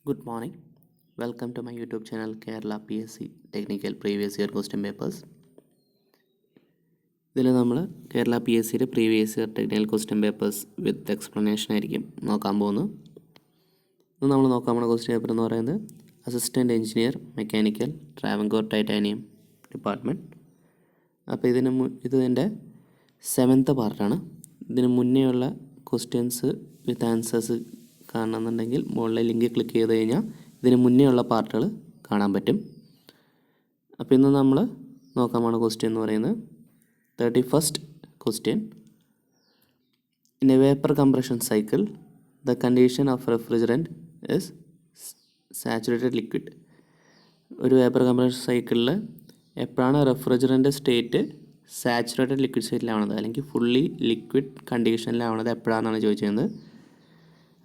Good morning. Welcome to my YouTube channel Kerala PSC Technical Previous Year Question Papers. ഇതിൽ നമ്മൾ Kerala P S സിയുടെ previous year technical question papers with explanation ആയിരിക്കും നോക്കാൻ പോകുന്നത്. ഇത് നമ്മൾ നോക്കാൻ പോകുന്ന ക്വസ്റ്റ്യൻ പേപ്പർ എന്ന് പറയുന്നത് assistant engineer mechanical Travancore titanium department. അപ്പോൾ ഇതിൻ്റെ 7th പാർട്ടാണ്. ഇതിന് മുന്നേയുള്ള ക്വസ്റ്റ്യൻസ് വിത്ത് ആൻസേഴ്സ് കാണണമെന്നുണ്ടെങ്കിൽ മുകളിലെ ലിങ്ക് ക്ലിക്ക് ചെയ്ത് കഴിഞ്ഞാൽ ഇതിന് മുന്നേ ഉള്ള പാർട്ടുകൾ കാണാൻ പറ്റും. അപ്പോൾ ഇന്ന് നമ്മൾ നോക്കാൻ പോകുന്ന ക്വസ്റ്റ്യൻ എന്ന് പറയുന്നത് 31st question. In A vapour compression cycle the condition of refrigerant is saturated liquid. ഒരു വേപ്പർ കംപ്രഷൻ സൈക്കിളിൽ എപ്പോഴാണ് റെഫ്രിജറൻ്റ് സ്റ്റേറ്റ് സാച്ചുറേറ്റഡ് ലിക്വിഡ് സ്റ്റേറ്റിലാവുന്നത് അല്ലെങ്കിൽ ഫുള്ളി ലിക്വിഡ് കണ്ടീഷനിലാവുന്നത് എപ്പോഴാണെന്നാണ് ചോദിച്ചിരുന്നത്.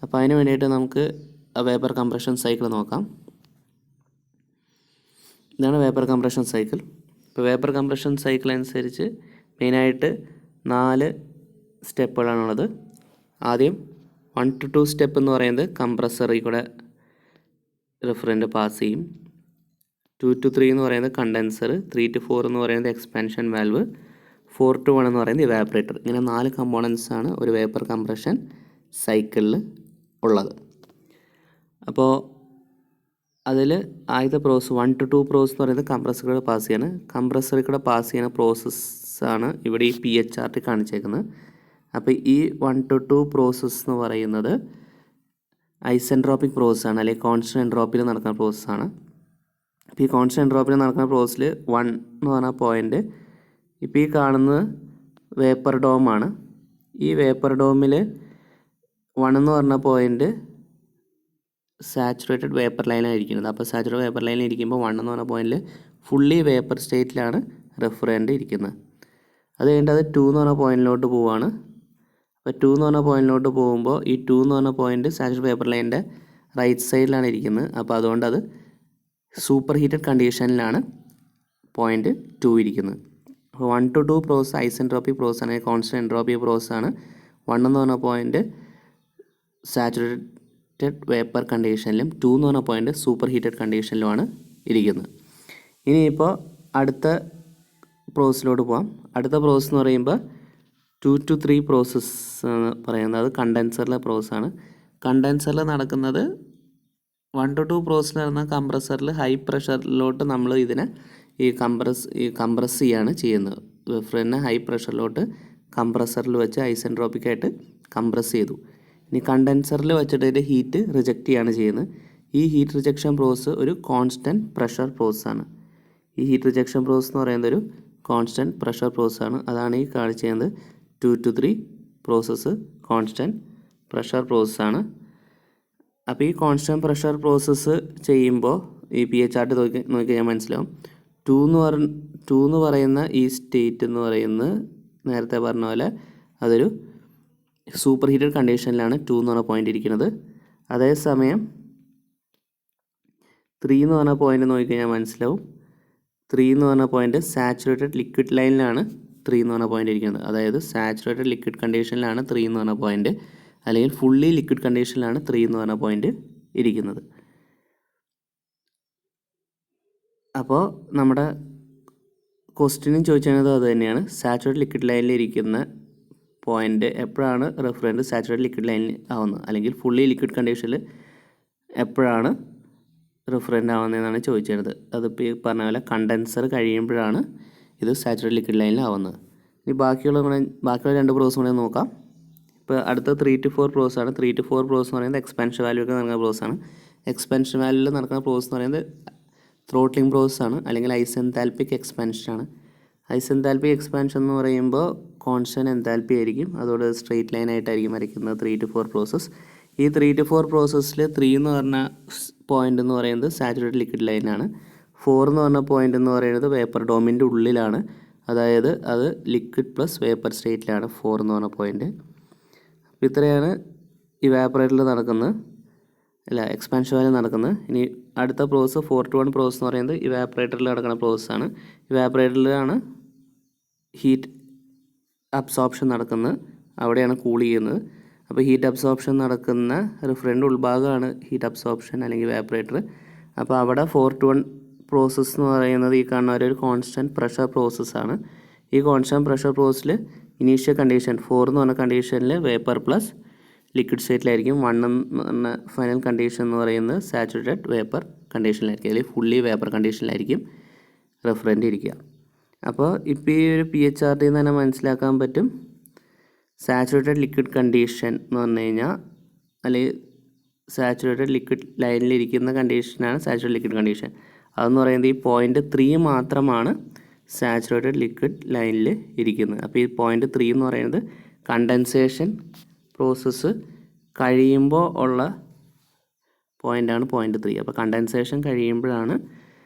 അപ്പോൾ അതിന് വേണ്ടിയിട്ട് നമുക്ക് വേപ്പർ കംപ്രഷൻ സൈക്കിൾ നോക്കാം. ഇതാണ് വേപ്പർ കംപ്രഷൻ സൈക്കിൾ. ഇപ്പോൾ വേപ്പർ കംപ്രഷൻ സൈക്കിൾ അനുസരിച്ച് മെയിനായിട്ട് 4 സ്റ്റെപ്പുകളാണുള്ളത്. ആദ്യം 1 to 2 സ്റ്റെപ്പ് എന്ന് പറയുന്നത് കംപ്രസറിൽ കൂടെ റെഫ്രിജറൻ്റ് പാസ് ചെയ്യും. 2 to 3 എന്ന് പറയുന്നത് കണ്ടൻസർ, 3 to 4 എന്ന് പറയുന്നത് എക്സ്പാൻഷൻ വാൽവ്, 4 to 1 എന്ന് പറയുന്നത് ഇവാപ്പറേറ്റർ. ഇങ്ങനെ 4 കമ്പോണൻസ് ആണ് ഒരു വേപ്പർ കംപ്രഷൻ സൈക്കിളിൽ ഉള്ളത്. അപ്പോൾ അതിൽ ആദ്യത്തെ പ്രോസസ്സ് 1 to 2 പ്രോസസ്സ് എന്ന് പറയുന്നത് കംപ്രസറിലൂടെ പാസ് ചെയ്യാണ്. കംപ്രസറിലൂടെ പാസ് ചെയ്യുന്ന പ്രോസസ്സാണ് ഇവിടെ ഈ PHRT കാണിച്ചേക്കുന്നത്. അപ്പോൾ ഈ 1 to 2 പ്രോസസ്സ് എന്ന് പറയുന്നത് ഐസെൻട്രോപ്പിക് പ്രോസസ്സാണ്, അല്ലെങ്കിൽ കോൺസ്റ്റൻറ്റ് എൻട്രോപ്പിയിൽ നടക്കുന്ന പ്രോസസ്സാണ്. അപ്പോൾ ഈ കോൺസ്റ്റൻറ്റ് എൻട്രോപ്പിയിൽ നടക്കുന്ന പ്രോസസ്സിൽ 1 എന്ന് പറഞ്ഞ പോയിൻ്റ് ഇപ്പോൾ ഈ കാണുന്നത് വേപ്പർ ഡോമാണ്. ഈ വേപ്പർ ഡോമിൽ 1 എന്ന് പറഞ്ഞ പോയിൻ്റ് സാച്ചുറേറ്റഡ് വേപ്പർ ലൈനായിരിക്കുന്നത്. അപ്പോൾ സാച്ചുറേറ്റഡ് വേപ്പർ ലൈനിൽ ഇരിക്കുമ്പോൾ 1 എന്ന് പറഞ്ഞ പോയിന്റിൽ ഫുള്ളി വേപ്പർ സ്റ്റേറ്റിലാണ് റെഫ്രിജറൻ്റ് ഇരിക്കുന്നത്. അത് കഴിഞ്ഞിട്ട് അത് 2 എന്ന് പറഞ്ഞ പോയിന്റിലോട്ട് പോവുകയാണ്. അപ്പോൾ 2 എന്ന് പറഞ്ഞ പോയിന്റിലോട്ട് പോകുമ്പോൾ ഈ 2 എന്ന് പറഞ്ഞ പോയിന്റ് സാച്ചുറേറ്റഡ് വേപ്പർ ലൈനിൻ്റെ റൈറ്റ് സൈഡിലാണ് ഇരിക്കുന്നത്. അപ്പോൾ അതുകൊണ്ട് അത് സൂപ്പർ ഹീറ്റഡ് കണ്ടീഷനിലാണ് പോയിന്റ് 2 ഇരിക്കുന്നത്. അപ്പോൾ 1 to 2 പ്രോസസ് ഐസെൻട്രോപ്പിക് പ്രോസസ് ആണ്, കോൺസ്റ്റൻറ്റ് എൻട്രോപ്പി പ്രോസസ്സാണ്. 1 എന്ന് പറഞ്ഞ പോയിന്റ് സാച്ചുറേറ്റഡ് വേപ്പർ കണ്ടീഷനിലും 2 എന്ന് പറഞ്ഞ പോയിന്റ് സൂപ്പർ ഹീറ്റഡ് കണ്ടീഷനിലുമാണ് ഇരിക്കുന്നത്. ഇനിയിപ്പോൾ അടുത്ത പ്രോസസ്സിലോട്ട് പോകാം. അടുത്ത പ്രോസസ്സ് എന്ന് പറയുമ്പോൾ 2 to 3 പ്രോസസ്സ് എന്ന് പറയുന്നത് അത് കണ്ടൻസറിലെ പ്രോസസ്സാണ്. കണ്ടൻസറിൽ നടക്കുന്നത് 1 to 2 പ്രോസസ്സിൽ നടന്ന കംപ്രസറിൽ ഹൈ പ്രഷറിലോട്ട് നമ്മൾ ഇതിനെ കംപ്രസ് ചെയ്യാണ് ചെയ്യുന്നത്. റെഫ്രിജറൻ്റ് ഹൈ പ്രഷറിലോട്ട് കംപ്രസറിൽ വെച്ച് ഐസെൻട്രോപ്പിക്കായിട്ട് കംപ്രസ് ചെയ്തു. ഇനി കണ്ടൻസറിൽ വെച്ചിട്ട് ഇതിൻ്റെ ഹീറ്റ് റിജക്റ്റ് ചെയ്യാണ് ചെയ്യുന്നത്. ഈ ഹീറ്റ് റിജക്ഷൻ പ്രോസസ്സ് ഒരു കോൺസ്റ്റൻറ്റ് പ്രഷർ പ്രോസസ്സാണ്. ഈ ഹീറ്റ് റിജക്ഷൻ പ്രോസസ്സ് എന്ന് പറയുന്നത് ഒരു കോൺസ്റ്റൻറ്റ് പ്രഷർ പ്രോസസ്സാണ്. അതാണ് ഈ കാണിച്ചു ചെയ്യുന്നത് 2 to 3 പ്രോസസ്സ് കോൺസ്റ്റൻറ്റ് പ്രഷർ പ്രോസസ്സാണ്. അപ്പോൾ ഈ കോൺസ്റ്റൻറ്റ് പ്രഷർ പ്രോസസ്സ് ചെയ്യുമ്പോൾ ഈ PHRT നോക്കിക്കഴിഞ്ഞാൽ മനസ്സിലാവും. 2 എന്ന് പറയുന്ന ഈ സ്റ്റേറ്റ് എന്ന് പറയുന്നത് നേരത്തെ പറഞ്ഞ പോലെ അതൊരു സൂപ്പർ ഹീറ്റഡ് കണ്ടീഷനിലാണ് 2 എന്ന് പറഞ്ഞ പോയിന്റ് ഇരിക്കുന്നത്. അതേസമയം 3 എന്ന് പറഞ്ഞ പോയിന്റ് നോക്കിക്കഴിഞ്ഞാൽ മനസ്സിലാവും. 3 എന്ന് പറഞ്ഞ പോയിന്റ് സാച്ചുറേറ്റഡ് ലിക്വിഡ് ലൈനിലാണ് 3 എന്ന് പറഞ്ഞ പോയിന്റ് ഇരിക്കുന്നത്. അതായത് സാച്ചുറേറ്റഡ് ലിക്വിഡ് കണ്ടീഷനിലാണ് 3 എന്ന് പറഞ്ഞ പോയിന്റ്, അല്ലെങ്കിൽ ഫുള്ളി ലിക്വിഡ് കണ്ടീഷനിലാണ് 3 എന്ന് പറഞ്ഞ പോയിന്റ് ഇരിക്കുന്നത്. അപ്പോൾ നമ്മുടെ ക്വസ്റ്റ്യനും ചോദിച്ചത് അത് തന്നെയാണ്. സാച്ചുറേറ്റഡ് ലിക്വിഡ് ലൈനിൽ ഇരിക്കുന്ന പോയിന്റ് എപ്പോഴാണ് റെഫ്രിജറൻ്റ് സാച്ചുറേറ്റഡ് ലിക്വിഡ് ലൈനിൽ ആവുന്നത്, അല്ലെങ്കിൽ ഫുള്ളി ലിക്വിഡ് കണ്ടീഷനിൽ എപ്പോഴാണ് റെഫ്രിജറൻ്റ് ആവുന്നതെന്നാണ് ചോദിച്ചിരുന്നത്. അതിപ്പോൾ ഈ പറഞ്ഞ പോലെ കണ്ടൻസർ കഴിയുമ്പോഴാണ് ഇത് സാച്ചുറേറ്റഡ് ലിക്വിഡ് ലൈനിൽ ആവുന്നത്. ഇനി ബാക്കിയുള്ള 2 പ്രോസസ്സ് കൂടെ നോക്കാം. ഇപ്പോൾ അടുത്ത 3 to 4 പ്രോസസ്സാണ്. 3 to 4 പ്രോസസ്സ് എന്ന് പറയുന്നത് എക്സ്പാൻഷൻ വാൽവിലൊക്കെ നടക്കുന്ന പ്രോസസ്സാണ്. എക്സ്പാൻഷൻ വാൽവിൽ നടക്കുന്ന പ്രോസസ്സ് എന്ന് പറയുന്നത് ത്രോട്ട്ലിംഗ് പ്രോസസ്സാണ്, അല്ലെങ്കിൽ ഐസെൻതാൽപിക് എക്സ്പാൻഷനാണ്. ഐസെൻതാൽപിക് എക്സ്പാൻഷൻ എന്ന് പറയുമ്പോൾ കോൺസ്റ്റൻറ്റ് എൻതാൽപ്പി ആയിരിക്കും. അതോടെ സ്ട്രെയിറ്റ് ലൈൻ ആയിട്ടായിരിക്കും വരയ്ക്കുന്നത് 3 to 4 പ്രോസസ്സ്. ഈ 3 to 4 പ്രോസസ്സിൽ 3 എന്ന് പറഞ്ഞ പോയിന്റ് എന്ന് പറയുന്നത് സാച്ചുറേറ്റഡ് ലിക്വിഡ് ലൈനാണ്. 4 എന്ന് പറഞ്ഞ പോയിന്റ് എന്ന് പറയുന്നത് വേപ്പർ ഡോമിൻ്റെ ഉള്ളിലാണ്. അതായത് അത് ലിക്വിഡ് പ്ലസ് വേപ്പർ സ്റ്റേറ്റിലാണ് 4 എന്ന് പറഞ്ഞ പോയിന്റ്. അപ്പോൾ ഇത്രയാണ് ഇവാപ്പറേറ്ററിൽ നടക്കുന്നത്, എക്സ്പാൻഷൻ വാൽവിൽ നടക്കുന്നത്. ഇനി അടുത്ത പ്രോസസ്സ് 4 to 1 പ്രോസസ്സ് എന്ന് പറയുന്നത് ഇവാപ്പറേറ്ററിൽ നടക്കുന്ന പ്രോസസ്സാണ്. ഇവാപ്പറേറ്ററിലാണ് ഹീറ്റ് അബ്സോർപ്ഷൻ നടക്കുന്നത്, അവിടെയാണ് കൂൾ ചെയ്യുന്നത്. അപ്പോൾ ഹീറ്റ് അബ്സോർപ്ഷൻ നടക്കുന്ന റിഫ്രിജറൻ്റ് ഉൾഭാഗമാണ് ഹീറ്റ് അബ്സോർപ്ഷൻ അല്ലെങ്കിൽ വാപ്പറേറ്റർ. അപ്പോൾ അവിടെ 4-to-1 പ്രോസസ്സ് എന്ന് പറയുന്നത് ഈ കാണുന്ന ഒരു കോൺസ്റ്റൻറ്റ് പ്രഷർ പ്രോസസ്സാണ്. ഈ കോൺസ്റ്റൻറ്റ് പ്രഷർ പ്രോസസ്സിൽ ഇനീഷ്യൽ കണ്ടീഷൻ 4 എന്ന് പറഞ്ഞ കണ്ടീഷനിൽ വേപ്പർ പ്ലസ് ലിക്വിഡ് സ്റ്റേറ്റിലായിരിക്കും. 1 എന്ന് പറഞ്ഞ ഫൈനൽ കണ്ടീഷൻ എന്ന് പറയുന്നത് സാച്ചുറേറ്റഡ് വേപ്പർ കണ്ടീഷനിലായിരിക്കും, അല്ലെങ്കിൽ ഫുള്ളി വേപ്പർ കണ്ടീഷനിലായിരിക്കും റിഫ്രിജറൻ്റ് ഇരിക്കുക. അപ്പോൾ ഇപ്പോൾ ഈ ഒരു PHRT എന്ന് തന്നെ മനസ്സിലാക്കാൻ പറ്റും, സാച്ചുറേറ്റഡ് ലിക്വിഡ് കണ്ടീഷൻ എന്ന് പറഞ്ഞു കഴിഞ്ഞാൽ, അല്ലെങ്കിൽ സാച്ചുറേറ്റഡ് ലിക്വിഡ് ലൈനിലിരിക്കുന്ന കണ്ടീഷനാണ് സാച്ചുറേറ്റഡ് ലിക്വിഡ് കണ്ടീഷൻ. അതെന്ന് പറയുന്നത് ഈ പോയിൻ്റ് 3 മാത്രമാണ് സാച്ചുറേറ്റഡ് ലിക്വിഡ് ലൈനിൽ ഇരിക്കുന്നത്. അപ്പോൾ ഈ പോയിൻ്റ് 3 എന്ന് പറയുന്നത് കണ്ടൻസേഷൻ പ്രോസസ്സ് കഴിയുമ്പോൾ ഉള്ള പോയിൻ്റാണ് പോയിൻ്റ് 3. അപ്പോൾ കണ്ടൻസേഷൻ കഴിയുമ്പോഴാണ്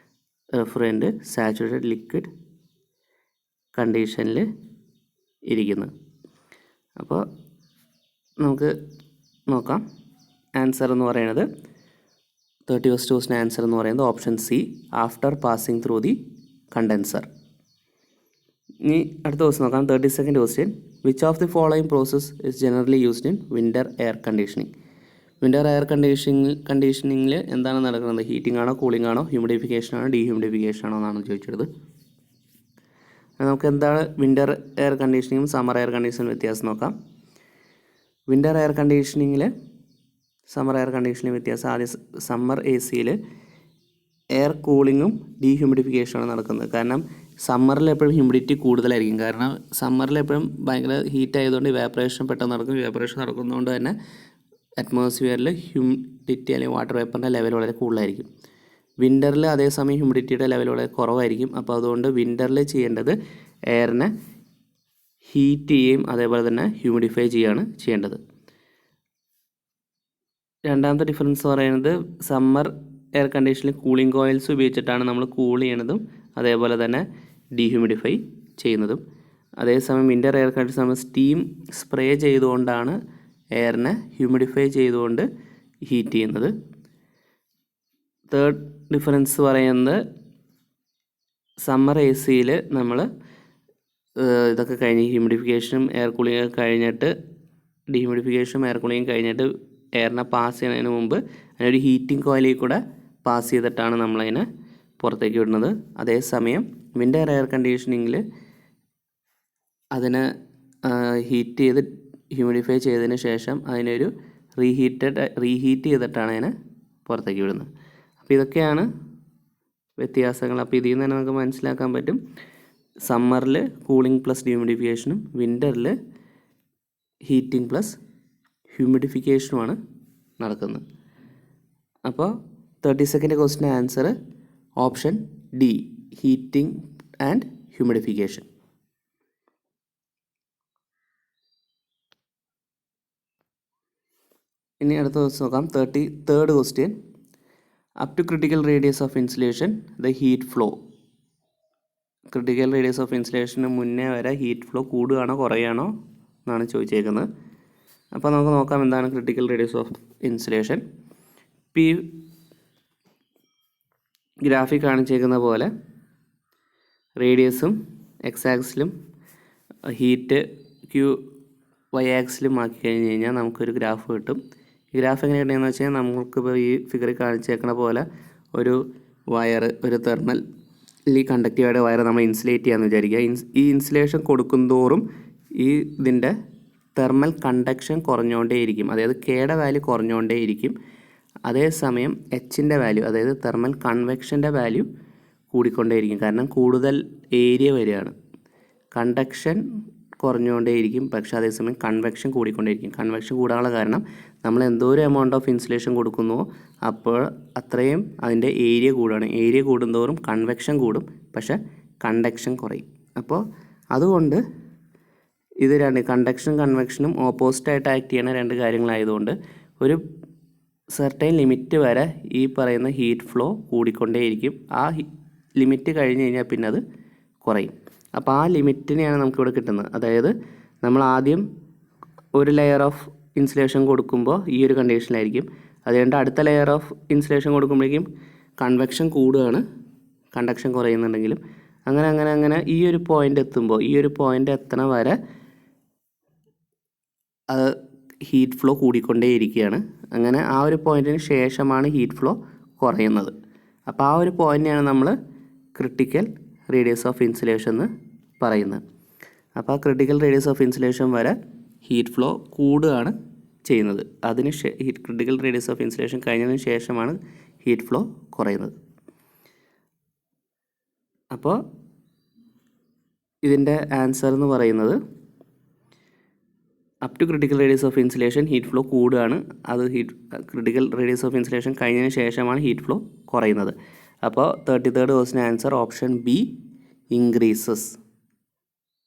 റിഫ്രിജറൻ്റ് സാച്ചുറേറ്റഡ് ലിക്വിഡ് കണ്ടീഷനിൽ ഇരിക്കുന്നത്. അപ്പോൾ നമുക്ക് നോക്കാം. ആൻസർ എന്ന് പറയുന്നത് 31st ക്വസ്റ്റ്യൻ ആൻസർ എന്ന് പറയുന്നത് option C, after passing through the condenser. ഇനി അടുത്ത ക്വസ്റ്റ്യൻ നോക്കാം. 32nd question, which of the following process is generally used in winter air conditioning? Winter air കണ്ടീഷനിങ്ങിൽ എന്താണ് നടക്കുന്നത്? ഹീറ്റിംഗ് ആണോ, കൂളിംഗ് ആണോ, ഹ്യൂമിഡിഫിക്കേഷൻ ആണോ, ഡീഹ്യൂമിഡിഫിക്കേഷൻ ആണോ എന്നാണ് ചോദിച്ചത്. നമുക്ക് എന്താണ് വിൻ്റർ എയർ കണ്ടീഷനിങ്ങും സമ്മർ എയർ കണ്ടീഷനും വ്യത്യാസം നോക്കാം. വിൻ്റർ എയർ കണ്ടീഷനിങ്ങിൽ സമ്മർ എയർ കണ്ടീഷനിൽ വ്യത്യാസം, ആദ്യം സമ്മർ AC-യിൽ എയർ കൂളിങ്ങും ഡീഹ്യൂമിഡിഫിക്കേഷനാണ് നടക്കുന്നത്. കാരണം സമ്മറിൽ എപ്പോഴും ഹ്യൂമിഡിറ്റി കൂടുതലായിരിക്കും. കാരണം സമ്മറിൽ എപ്പോഴും ഭയങ്കര ഹീറ്റ് ആയതുകൊണ്ട് ഇവാപ്പറേഷൻ പെട്ടെന്ന് നടക്കും. ഇവാപ്പറേഷൻ നടക്കുന്നതുകൊണ്ട് തന്നെ അറ്റ്മോസ്ഫിയറിൽ ഹ്യൂമിഡിറ്റി അല്ലെങ്കിൽ വാട്ടർ വേപ്പറിൻ്റെ ലെവൽ വളരെ കൂടുതലായിരിക്കും. വിൻ്ററിൽ അതേസമയം ഹ്യൂമിഡിറ്റിയുടെ ലെവൽ വളരെ കുറവായിരിക്കും. അപ്പോൾ അതുകൊണ്ട് വിൻ്ററിൽ ചെയ്യേണ്ടത് എയറിനെ ഹീറ്റ് ചെയ്യുകയും അതേപോലെ തന്നെ ഹ്യൂമിഡിഫൈ ചെയ്യുകയാണ് ചെയ്യേണ്ടത്. രണ്ടാമത്തെ ഡിഫറൻസ് പറയുന്നത് സമ്മർ എയർ കണ്ടീഷനിൽ കൂളിംഗ് കോയിൽസ് ഉപയോഗിച്ചിട്ടാണ് നമ്മൾ കൂൾ ചെയ്യണതും അതേപോലെ തന്നെ ഡീഹ്യൂമിഡിഫൈ ചെയ്യുന്നതും. അതേസമയം വിൻ്റർ എയർ കണ്ടീഷൻ നമ്മൾ സ്റ്റീം സ്പ്രേ ചെയ്തുകൊണ്ടാണ് എയറിനെ ഹ്യൂമിഡിഫൈ ചെയ്തുകൊണ്ട് ഹീറ്റ് ചെയ്യുന്നത്. തേർഡ് ഡിഫറൻസ് പറയുന്നത് സമ്മർ AC-യിൽ നമ്മൾ ഇതൊക്കെ കഴിഞ്ഞ് ഹ്യൂമിഡിഫിക്കേഷനും എയർ കൂളിങ്ങും കഴിഞ്ഞിട്ട് ഡീഹ്യൂമിഡിഫിക്കേഷനും എയർ കൂളിങ്ങും കഴിഞ്ഞിട്ട് എയറിനെ പാസ് ചെയ്യുന്നതിന് മുമ്പ് അതിനൊരു ഹീറ്റിംഗ് കോയിലിൽ കൂടെ പാസ് ചെയ്തിട്ടാണ് നമ്മളതിനെ പുറത്തേക്ക് വിടുന്നത്. അതേസമയം വിൻ്റർ എയർ കണ്ടീഷനിങ്ങിൽ അതിനെ ഹീറ്റ് ചെയ്ത് ഹ്യൂമിഡിഫൈ ചെയ്തതിന് ശേഷം അതിനൊരു റീഹീറ്റ് ചെയ്തിട്ടാണ് അതിനെ പുറത്തേക്ക് വിടുന്നത്. അപ്പോൾ ഇതൊക്കെയാണ് വ്യത്യാസങ്ങൾ. അപ്പോൾ ഇതിൽ നിന്ന് തന്നെ നമുക്ക് മനസ്സിലാക്കാൻ പറ്റും, സമ്മറിൽ കൂളിംഗ് പ്ലസ് ഡീഹ്യൂമിഡിഫിക്കേഷനും വിൻ്ററിൽ ഹീറ്റിംഗ് പ്ലസ് ഹ്യൂമിഡിഫിക്കേഷനുമാണ് നടക്കുന്നത്. അപ്പോൾ 32nd question answer option D, heating and humidification. ഇനി അടുത്ത ക്വസ്റ്റ്യൻ നോക്കാം. 33rd question, up to critical radius of insulation the heat flow. Critical radius of ഇൻസുലേഷന് മുന്നേ വരെ ഹീറ്റ് ഫ്ലോ കൂടുകയാണോ കുറയുകയാണോ എന്നാണ് ചോദിച്ചേക്കുന്നത്. അപ്പോൾ നമുക്ക് നോക്കാം എന്താണ് ക്രിട്ടിക്കൽ റേഡിയസ് ഓഫ് ഇൻസുലേഷൻ. ഈ ഗ്രാഫിക് കാണിച്ചേക്കുന്ന പോലെ റേഡിയസും X-ആക്സിലും ഹീറ്റ് Y-ആക്സിലും ആക്കി കഴിഞ്ഞ് കഴിഞ്ഞാൽ നമുക്കൊരു ഗ്രാഫ് കിട്ടും. ഈ ഗ്രാഫ് എങ്ങനെ കിട്ടുന്നതെന്ന് വെച്ചാൽ നമുക്കിപ്പോൾ ഈ ഫിഗറിൽ കാണിച്ചേക്കുന്ന പോലെ ഒരു വയർ, ഒരു തെർമൽ കണ്ടക്റ്റീവായിട്ട് വയർ നമ്മൾ ഇൻസുലേറ്റ് ചെയ്യാമെന്ന് വിചാരിക്കുക. ഈ ഇൻസുലേഷൻ കൊടുക്കുന്തോറും ഇതിൻ്റെ തെർമൽ കണ്ടക്ഷൻ കുറഞ്ഞുകൊണ്ടേയിരിക്കും, അതായത് കെയുടെ വാല്യൂ കുറഞ്ഞുകൊണ്ടേയിരിക്കും. അതേസമയം എച്ചിൻ്റെ വാല്യൂ, അതായത് തെർമൽ കൺവെക്ഷൻ്റെ വാല്യൂ കൂടിക്കൊണ്ടേയിരിക്കും. കാരണം കൂടുതൽ ഏരിയ വരികയാണ്. കണ്ടക്ഷൻ കുറഞ്ഞുകൊണ്ടേയിരിക്കും, പക്ഷേ അതേസമയം കൺവെക്ഷൻ കൂടിക്കൊണ്ടേയിരിക്കും. കൺവെക്ഷൻ കൂടാനുള്ള കാരണം നമ്മൾ എന്തോരം എമൗണ്ട് ഓഫ് ഇൻസുലേഷൻ കൊടുക്കുന്നുവോ അപ്പോൾ അത്രയും അതിൻ്റെ ഏരിയ കൂടുകയാണ്. ഏരിയ കൂടുന്തോറും കൺവെക്ഷൻ കൂടും, പക്ഷേ കണ്ടക്ഷൻ കുറയും. അപ്പോൾ അതുകൊണ്ട് ഇത് രണ്ട് കണ്ടക്ഷൻ കൺവെക്ഷനും ഓപ്പോസിറ്റായിട്ട് ആക്ട് ചെയ്യുന്ന രണ്ട് കാര്യങ്ങളായതുകൊണ്ട് ഒരു സെർട്ടൈൻ ലിമിറ്റ് വരെ ഈ പറയുന്ന ഹീറ്റ് ഫ്ലോ കൂടിക്കൊണ്ടേയിരിക്കും. ആ ലിമിറ്റ് കഴിഞ്ഞ് കഴിഞ്ഞാൽ പിന്നെ അത് കുറയും. അപ്പോൾ ആ ലിമിറ്റിനെയാണ് നമുക്കിവിടെ കിട്ടുന്നത്. അതായത് നമ്മൾ ആദ്യം ഒരു ലെയർ ഓഫ് ഇൻസുലേഷൻ കൊടുക്കുമ്പോൾ ഈ ഒരു കണ്ടീഷനിലായിരിക്കും. അതുകൊണ്ട് അടുത്ത ലെയർ ഓഫ് ഇൻസുലേഷൻ കൊടുക്കുമ്പോഴേക്കും കൺവെക്ഷൻ കൂടുകയാണ്, കണ്ടക്ഷൻ കുറയുന്നുണ്ടെങ്കിലും. അങ്ങനെ ഈ ഒരു പോയിൻ്റ് എത്തുമ്പോൾ, ഈ ഒരു പോയിൻ്റ് എത്തണ വരെ അത് ഹീറ്റ് ഫ്ലോ കൂടിക്കൊണ്ടേയിരിക്കുകയാണ്. അങ്ങനെ ആ ഒരു പോയിൻറ്റിന് ശേഷമാണ് ഹീറ്റ് ഫ്ലോ കുറയുന്നത്. അപ്പോൾ ആ ഒരു പോയിൻ്റാണ് നമ്മൾ ക്രിട്ടിക്കൽ റേഡിയസ് ഓഫ് ഇൻസുലേഷൻ എന്ന് പറയുന്നത്. അപ്പോൾ ആ ക്രിട്ടിക്കൽ റേഡിയസ് ഓഫ് ഇൻസുലേഷൻ വരെ ഹീറ്റ് ഫ്ലോ കൂടുകയാണ് ചെയ്യുന്നത്. ക്രിട്ടിക്കൽ റേഡിയസ് ഓഫ് ഇൻസുലേഷൻ കഴിഞ്ഞതിന് ശേഷമാണ് ഹീറ്റ് ഫ്ലോ കുറയുന്നത്. അപ്പോൾ ഇതിൻ്റെ ആൻസർ എന്ന് പറയുന്നത് up to critical radius of insulation heat flow കൂടുകയാണ്. അത് ക്രിട്ടിക്കൽ റേഡിയസ് ഓഫ് ഇൻസുലേഷൻ കഴിഞ്ഞതിന് ശേഷമാണ് ഹീറ്റ് ഫ്ലോ കുറയുന്നത്. അപ്പോൾ 33rd ക്വസ്റ്റിൻ്റെ answer option B, increases.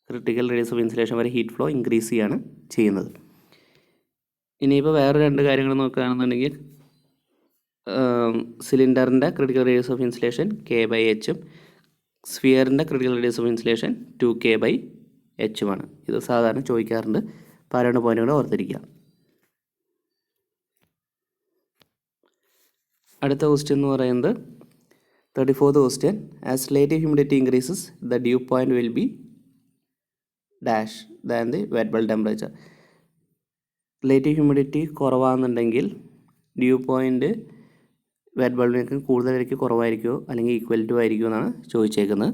Critical radius of insulation വരെ ഹീറ്റ് ഫ്ലോ ഇൻക്രീസ് ചെയ്യാണ് ചെയ്യുന്നത്. ഇനിയിപ്പോൾ വേറെ രണ്ട് കാര്യങ്ങൾ നോക്കുകയാണെന്നുണ്ടെങ്കിൽ സിലിണ്ടറിൻ്റെ critical radius of insulation K/H സ്ഫിയറിൻ്റെ critical radius of insulation 2K/H ഇത് സാധാരണ ചോദിക്കാറുണ്ട്. അപ്പോൾ 2 പോയിൻറ്റുകൾ ഓർത്തിരിക്കുക. അടുത്ത ക്വസ്റ്റ്യൻ എന്ന് പറയുന്നത് 34th question. As relative humidity increases the dew point will be dash than the wet bulb temperature. Relative humidity കുറവാണെന്നുണ്ടെങ്കിൽ ഡ്യൂ പോയിൻറ്റ് വെറ്റ് ബൾബിനേക്കാൾ കൂടുതലായിരിക്കും, കുറവായിരിക്കുമോ അല്ലെങ്കിൽ ഈക്വൽ ടു ആയിരിക്കുമോ എന്നാണ് ചോദിച്ചേക്കുന്നത്.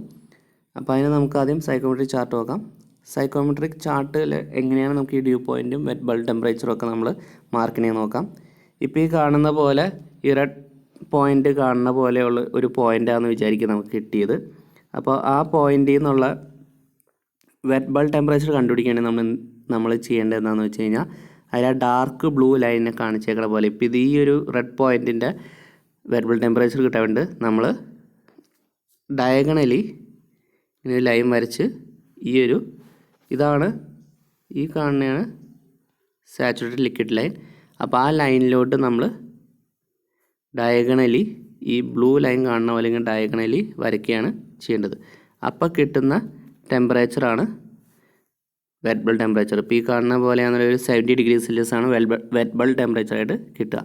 അപ്പോൾ അതിന് നമുക്ക് ആദ്യം സൈക്കോമെട്രിക് ചാർട്ട് നോക്കാം. സൈക്കോമെട്രിക് ചാർട്ടിൽ എങ്ങനെയാണ് നമുക്ക് ഈ ഡ്യൂ പോയിൻറ്റും വെറ്റ് ബൾബ് ടെമ്പറേച്ചറും ഒക്കെ നമ്മൾ മാർക്കിനെ നോക്കാം. ഇപ്പോൾ ഈ കാണുന്ന പോലെ ഈ റെഡ് പോയിൻ്റ് കാണുന്ന പോലെയുള്ള ഒരു പോയിൻ്റാണെന്ന് വിചാരിക്കും നമുക്ക് കിട്ടിയത്. അപ്പോൾ ആ പോയിൻ്റിൽ നിന്നുള്ള വെറ്റ് ബൾബ് ടെമ്പറേച്ചർ കണ്ടുപിടിക്കുകയാണെങ്കിൽ നമ്മൾ ചെയ്യേണ്ടത് എന്താണെന്ന് വെച്ച് കഴിഞ്ഞാൽ അതിൽ ആ ഡാർക്ക് ബ്ലൂ ലൈനിനെ കാണിച്ചേക്കണ പോലെ ഇപ്പോൾ ഇത് ഈ ഒരു റെഡ് പോയിൻറ്റിൻ്റെ വെറ്റ് ബൾബ് ടെമ്പറേച്ചർ കിട്ടാൻ വേണ്ടി നമ്മൾ ഡയഗണലി ഇങ്ങനെ ലൈൻ വരച്ച് ഇതാണ് ഈ കാണുന്നതാണ് സാച്ചുറേറ്റഡ് ലിക്വിഡ് ലൈൻ. അപ്പോൾ ആ ലൈനിലോട്ട് നമ്മൾ ഡയഗണലി ഈ ബ്ലൂ ലൈൻ കാണുന്ന പോലെ ഇങ്ങനെ ഡയഗണലി വരയ്ക്കുകയാണ് ചെയ്യേണ്ടത്. അപ്പോൾ കിട്ടുന്ന ടെമ്പറേച്ചറാണ് വെറ്റ് ബൾബ് ടെമ്പറേച്ചർ. ഇപ്പോൾ ഈ കാണുന്ന പോലെയാണെന്നുള്ള ഒരു 70 ഡിഗ്രി സെൽഷ്യസ് ആണ് വെറ്റ് ബൾബ് ടെമ്പറേച്ചറായിട്ട് കിട്ടുക.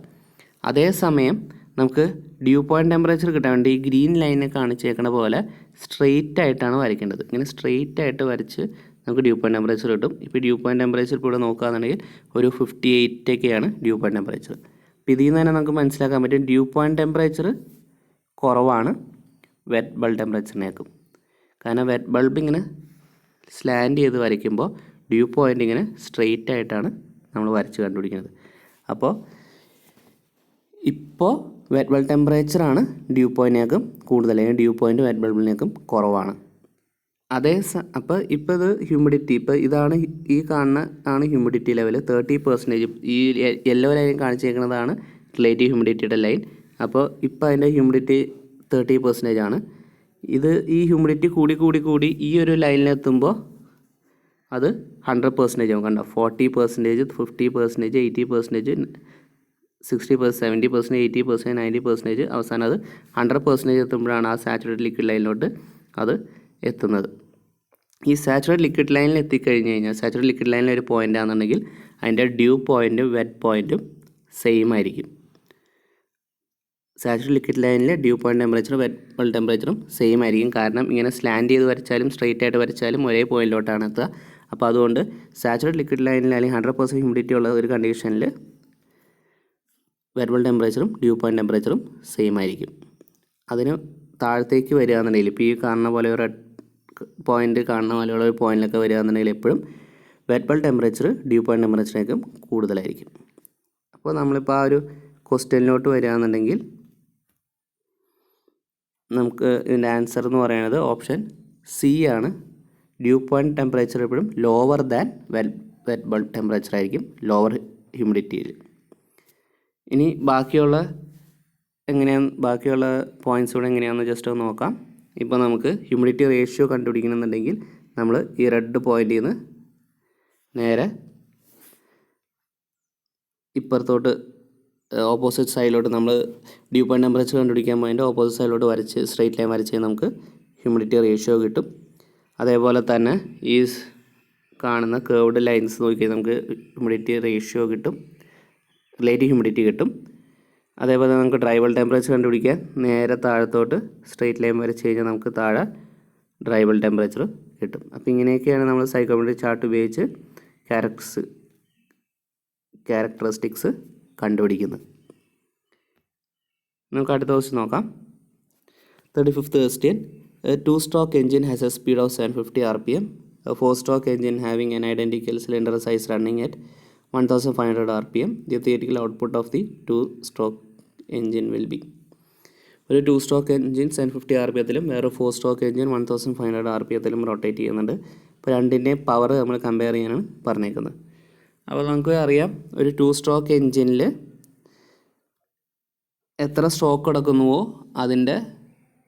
അതേസമയം നമുക്ക് ഡ്യൂ പോയിൻറ്റ് ടെമ്പറേച്ചർ കിട്ടാൻ വേണ്ടി ഈ ഗ്രീൻ ലൈനെ കാണിച്ചേക്കണ പോലെ സ്ട്രെയിറ്റ് ആയിട്ടാണ് വരയ്ക്കേണ്ടത്. ഇങ്ങനെ സ്ട്രെയിറ്റ് ആയിട്ട് വരച്ച് നമുക്ക് ഡ്യൂ പോയിൻറ്റ് ടെമ്പറേച്ചർ കിട്ടും. ഇപ്പോൾ ഡ്യൂ പോയിൻറ്റ് ടെമ്പറേച്ചർ ഇപ്പോൾ ഇവിടെ നോക്കുകയാണെന്നുണ്ടെങ്കിൽ ഒരു 58 ഒക്കെയാണ് ഡ്യൂ പോയിൻറ്റ് ടെമ്പറേച്ചർ. അപ്പോൾ ഇതിൽ നിന്ന് തന്നെ നമുക്ക് മനസ്സിലാക്കാൻ പറ്റും ഡ്യൂ പോയിൻറ്റ് ടെമ്പറേച്ചർ കുറവാണ് വെറ്റ് ബൾബ് ടെമ്പറേച്ചറിനേക്കും. കാരണം വെറ്റ് ബൾബ് ഇങ്ങനെ സ്ലാൻഡ് ചെയ്ത് വരയ്ക്കുമ്പോൾ ഡ്യൂ പോയിൻ്റ് ഇങ്ങനെ സ്ട്രെയിറ്റ് ആയിട്ടാണ് നമ്മൾ വരച്ച് കണ്ടുപിടിക്കുന്നത്. അപ്പോൾ ഇപ്പോൾ വെറ്റ് ബൾബ് ടെമ്പറേച്ചറാണ് ഡ്യൂ പോയിൻറ്റിനേക്കും കൂടുതൽ, അല്ലെങ്കിൽ ഡ്യൂ പോയിൻറ്റ് വെറ്റ് ബൾബിനേക്കും കുറവാണ്. അപ്പോൾ ഇപ്പോൾ ഇത് ഹ്യൂമിഡിറ്റി, ഇപ്പോൾ ഇതാണ് ഈ കാണുന്ന ആണ് ഹ്യൂമിഡിറ്റി ലെവൽ 30%. ഈ യെല്ലോ ലൈൻ കാണിച്ചേക്കുന്നതാണ് റിലേറ്റീവ് ഹ്യൂമിഡിറ്റിയുടെ ലൈൻ. അപ്പോൾ ഇപ്പോൾ അതിൻ്റെ ഹ്യൂമിഡിറ്റി 30% ആണ്. ഈ ഹ്യൂമിഡിറ്റി കൂടി ഈ ഒരു ലൈനിലെത്തുമ്പോൾ അത് 100% ആവും. കണ്ടോ, 40%, 50%, 80%, 60%, 70%, 80%, 90%, അവസാനം അത് 100% എത്തുമ്പോഴാണ് ആ സാച്ചുറേറ്റഡ് ലിക്വിഡ് ലൈനിലോട്ട് അത് എത്തുന്നത്. ഈ സാച്ചുറേറ്റഡ് ലിക്വിഡ് ലൈനിൽ എത്തിക്കഴിഞ്ഞ് കഴിഞ്ഞാൽ, സാച്ചുറേറ്റഡ് ലിക്വിഡ് ലൈനിൽ ഒരു പോയിൻ്റ് ആണെന്നുണ്ടെങ്കിൽ അതിൻ്റെ ഡ്യൂ പോയിൻറ്റും വെറ്റ് പോയിൻറ്റും സെയിം ആയിരിക്കും. സാച്ചുറേറ്റഡ് ലിക്വിഡ് ലൈനിലെ ഡ്യൂ പോയിൻറ്റ് ടെമ്പറേച്ചറും വെറ്റ് ബൾബ് ടെമ്പറേച്ചറും സെയിം ആയിരിക്കും. കാരണം ഇങ്ങനെ സ്ലാൻഡ് ചെയ്ത് വരച്ചാലും സ്ട്രെയിറ്റ് ആയിട്ട് വരച്ചാലും ഒരേ പോയിൻറ്റിലോട്ടാണ് എത്തുക. അപ്പോൾ അതുകൊണ്ട് സാച്ചുറേറ്റഡ് ലിക്വിഡ് ലൈനിൽ അല്ലെങ്കിൽ 100% ഹ്യൂമിഡിറ്റി ഉള്ള ഒരു കണ്ടീഷനിൽ വെറ്റ് ബൾബ് ടെമ്പറേച്ചറും ഡ്യൂ പോയിൻറ്റ് ടെമ്പറേച്ചറും സെയിം ആയിരിക്കും. അതിന് താഴത്തേക്ക് വരികയാണെന്നുണ്ടെങ്കിൽ, ഇപ്പോൾ ഈ കാണുന്ന പോലെ ഒരു റെഡ് പോയിൻ്റ് കാണുന്ന പോലെയുള്ള ഒരു പോയിൻറ്റിലൊക്കെ വരികയാണെന്നുണ്ടെങ്കിൽ എപ്പോഴും wet bulb temperature dew point ടെമ്പറേച്ചറിനേക്കും കൂടുതലായിരിക്കും. അപ്പോൾ നമ്മളിപ്പോൾ ആ ഒരു ക്വസ്റ്റ്യനിലോട്ട് വരികയാണെന്നുണ്ടെങ്കിൽ നമുക്ക് ഇതിൻ്റെ ആൻസർ എന്ന് പറയുന്നത് ഓപ്ഷൻ സി ആണ്. ഡ്യൂ പോയിൻറ്റ് ടെമ്പറേച്ചർ എപ്പോഴും lower than wet bulb temperature ആയിരിക്കും, ലോവർ ഹ്യൂമിഡിറ്റിയിൽ. ഇനി ബാക്കിയുള്ള പോയിൻറ്റ്സ് കൂടെ എങ്ങനെയാണെന്ന് ജസ്റ്റ് ഒന്ന് നോക്കാം. ഇപ്പോൾ നമുക്ക് ഹ്യൂമിഡിറ്റി റേഷ്യോ കണ്ടുപിടിക്കണമെന്നുണ്ടെങ്കിൽ നമ്മൾ ഈ റെഡ് പോയിൻറ്റിൽ നിന്ന് നേരെ ഇപ്പുറത്തോട്ട് ഓപ്പോസിറ്റ് സൈഡിലോട്ട് നമ്മൾ ഡ്യൂ പോയിൻറ്റ് ടെമ്പറേച്ചർ കണ്ടുപിടിക്കാൻ പോയിൻ്റ് ഓപ്പോസിറ്റ് സൈഡിലോട്ട് വരച്ച് സ്ട്രെയിറ്റ് ലൈൻ വരച്ച് നമുക്ക് ഹ്യൂമിഡിറ്റി റേഷ്യോ കിട്ടും. അതേപോലെ തന്നെ ഈ കാണുന്ന കേർവ്ഡ് ലൈൻസ് നോക്കി നമുക്ക് ഹ്യൂമിഡിറ്റി റേഷ്യോ കിട്ടും, റിലേറ്റീവ് ഹ്യൂമിഡിറ്റി കിട്ടും. അതേപോലെ നമുക്ക് ഡ്രൈ ബൾബ് ടെമ്പറേച്ചർ കണ്ടുപിടിക്കാൻ നേരെ താഴത്തോട്ട് സ്ട്രെയിറ്റ് ലൈൻ വരച്ച് കഴിഞ്ഞാൽ നമുക്ക് താഴെ ഡ്രൈ ബൾബ് ടെമ്പറേച്ചർ കിട്ടും. അപ്പോൾ ഇങ്ങനെയൊക്കെയാണ് നമ്മൾ സൈക്കോമെട്രിക് ചാർട്ട് ഉപയോഗിച്ച് ക്യാരക്ടറിസ്റ്റിക്സ് കണ്ടുപിടിക്കുന്നത്. നമുക്ക് അടുത്ത ക്വസ്റ്റ്യൻ നോക്കാം. 35th question. A 2-stroke engine has a speed of 750 rpm. A 4-stroke engine having an identical cylinder size running at 1500 rpm. The theoretical output of the 2-stroke engine will be. ഒരു 2-stroke engine 750 rpmത്തിലും വേറെ 4-stroke engine 1500 rpmത്തിലും rotate ചെയ്യുന്നുണ്ട്. ഇപ്പോൾ രണ്ടിൻ്റെയും power നമ്മൾ compare ചെയ്യാനാണ് പറഞ്ഞേക്കുന്നത്. അപ്പോൾ നമുക്ക് അറിയാം ഒരു 2-stroke എൻജിനിൽ എത്ര സ്ട്രോക്ക് കിടക്കുന്നുവോ അതിൻ്റെ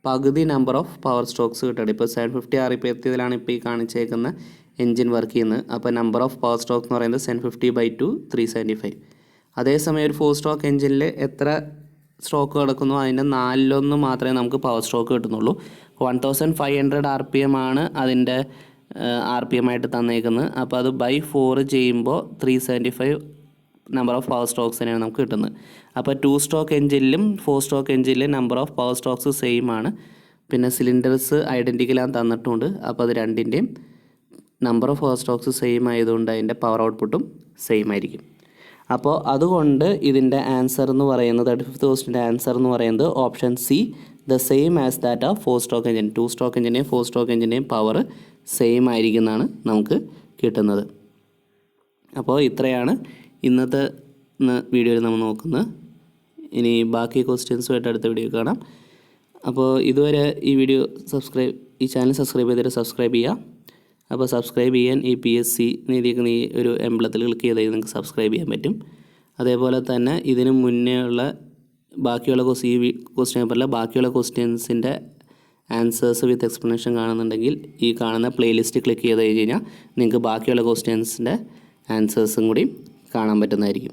പകുതി നമ്പർ ഓഫ് പവർ സ്ട്രോക്സ് കിട്ടണം. ഇപ്പോൾ 750 rpmത്തിലാണ് ഇപ്പോൾ ഈ കാണിച്ചേക്കുന്ന എൻജിൻ വർക്ക് ചെയ്യുന്നത്. അപ്പോൾ നമ്പർ ഓഫ് പവർ സ്ട്രോക്ക് എന്ന് പറയുന്നത് 750/2 375. അതേസമയം ഒരു 4-stroke എൻജിനിൽ എത്ര സ്ട്രോക്ക് കിടക്കുന്നു അതിൻ്റെ 4/1 മാത്രമേ നമുക്ക് പവർ സ്ട്രോക്ക് കിട്ടുന്നുള്ളൂ. 1500 rpm ആണ് അതിൻ്റെ rpm ആയിട്ട് തന്നേക്കുന്നത്. അപ്പോൾ അത് ബൈ 4 ചെയ്യുമ്പോൾ 375 നമ്പർ ഓഫ് പവർ സ്ട്രോക്സ് തന്നെയാണ് നമുക്ക് കിട്ടുന്നത്. അപ്പോൾ 2-stroke എൻജിനിലും 4-stroke എൻജിനിലും number of power strokes same ആണ്. പിന്നെ സിലിണ്ടേഴ്സ് ഐഡൻറ്റിക്കലാണ് തന്നിട്ടുണ്ട്. അപ്പോൾ അത് രണ്ടിൻ്റെയും number of power strokes same ആയതുകൊണ്ട് അതിൻ്റെ പവർ ഔട്ട്പുട്ടും സെയിം ആയിരിക്കും. അപ്പോൾ അതുകൊണ്ട് ഇതിൻ്റെ ആൻസർ എന്ന് പറയുന്നത് 35th ക്വസ്റ്റ്യൻ്റെ ആൻസർ എന്ന് പറയുന്നത് option C, the same as that of 4-stroke engine. 2-stroke എൻജിൻ്റെയും 4-stroke എൻജിൻ്റെയും പവർ സെയിം ആയിരിക്കുന്നതാണ് നമുക്ക് കിട്ടുന്നത്. അപ്പോൾ ഇത്രയാണ് ഇന്നത്തെ വീഡിയോയിൽ നമ്മൾ നോക്കുന്നത്. ഇനി ബാക്കി ക്വസ്റ്റ്യൻസുമായിട്ട് അടുത്ത വീഡിയോ കാണാം. അപ്പോൾ ഇതുവരെ ഈ ചാനൽ സബ്സ്ക്രൈബ് ചെയ്തിട്ട് സബ്സ്ക്രൈബ് ചെയ്യുക. അപ്പോൾ സബ്സ്ക്രൈബ് ചെയ്യാൻ ഈ PSC എഴുതിയിരിക്കുന്ന ഈ ഒരു എംബ്ലത്തിൽ ക്ലിക്ക് ചെയ്താൽ നിങ്ങൾക്ക് സബ്സ്ക്രൈബ് ചെയ്യാൻ പറ്റും. അതേപോലെ തന്നെ ഇതിന് മുന്നേ ഉള്ള ബാക്കിയുള്ള ക്വസ്റ്റ്യൻ പേപ്പറിലെ ബാക്കിയുള്ള ക്വസ്റ്റ്യൻസിൻ്റെ ആൻസേഴ്സ് വിത്ത് എക്സ്പ്ലനേഷൻ കാണുന്നുണ്ടെങ്കിൽ ഈ കാണുന്ന പ്ലേലിസ്റ്റ് ക്ലിക്ക് ചെയ്ത് കഴിഞ്ഞ് കഴിഞ്ഞാൽ നിങ്ങൾക്ക് ബാക്കിയുള്ള ക്വസ്റ്റ്യൻസിൻ്റെ ആൻസേഴ്സും കൂടി കാണാൻ പറ്റുന്നതായിരിക്കും.